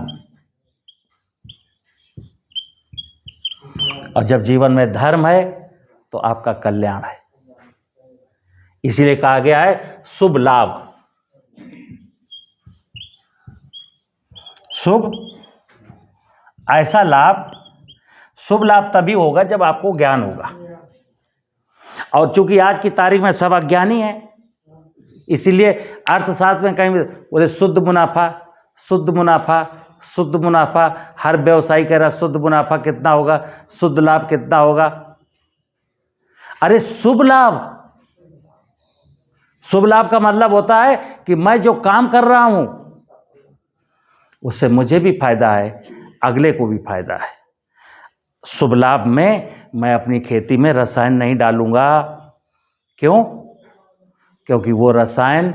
और जब जीवन में धर्म है तो आपका कल्याण है। इसीलिए कहा गया है शुभ लाभ। शुभ, ऐसा लाभ, शुभ लाभ तभी होगा जब आपको ज्ञान होगा। और चूंकि आज की तारीख में सब अज्ञानी है, इसीलिए अर्थशास्त्र में कहीं बोले शुद्ध मुनाफा, शुद्ध मुनाफा, शुद्ध मुनाफा। हर व्यवसायी कह रहा शुद्ध मुनाफा कितना होगा, शुद्ध लाभ कितना होगा। अरे शुभ लाभ, शुभ लाभ का मतलब होता है कि मैं जो काम कर रहा हूं उससे मुझे भी फायदा है, अगले को भी फायदा है। शुभ लाभ में मैं अपनी खेती में रसायन नहीं डालूंगा। क्यों? क्योंकि वो रसायन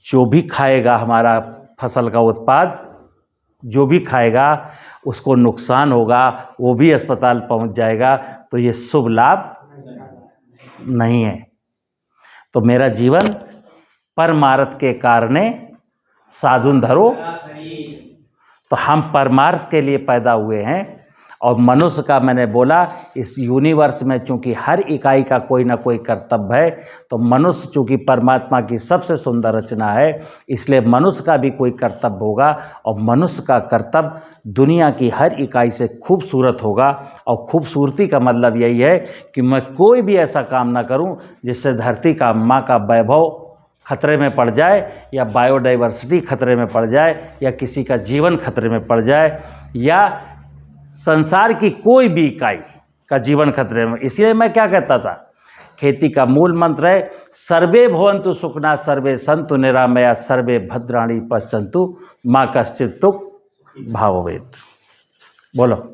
जो भी खाएगा हमारा फसल का उत्पाद, जो भी खाएगा उसको नुकसान होगा, वो भी अस्पताल पहुंच जाएगा। तो ये शुभ लाभ नहीं है। तो मेरा जीवन परमार्थ के कारणे साधुन धरो। तो हम परमार्थ के लिए पैदा हुए हैं। और मनुष्य का, मैंने बोला, इस यूनिवर्स में चूंकि हर इकाई का कोई ना कोई कर्तव्य है, तो मनुष्य चूंकि परमात्मा की सबसे सुंदर रचना है, इसलिए मनुष्य का भी कोई कर्तव्य होगा। और मनुष्य का कर्तव्य दुनिया की हर इकाई से खूबसूरत होगा। और खूबसूरती का मतलब यही है कि मैं कोई भी ऐसा काम ना करूं जिससे धरती का, माँ का वैभव खतरे में पड़ जाए, या बायोडाइवर्सिटी खतरे में पड़ जाए, या किसी का जीवन खतरे में पड़ जाए, या संसार की कोई भी इकाई का जीवन खतरे में। इसलिए मैं क्या कहता था, खेती का मूल मंत्र है सर्वे भवन्तु सुखिनः, सर्वे सन्तु निरामया, सर्वे भद्राणि पश्यन्तु, माँ कश्चित् दुःखं भावयेत्। बोलो।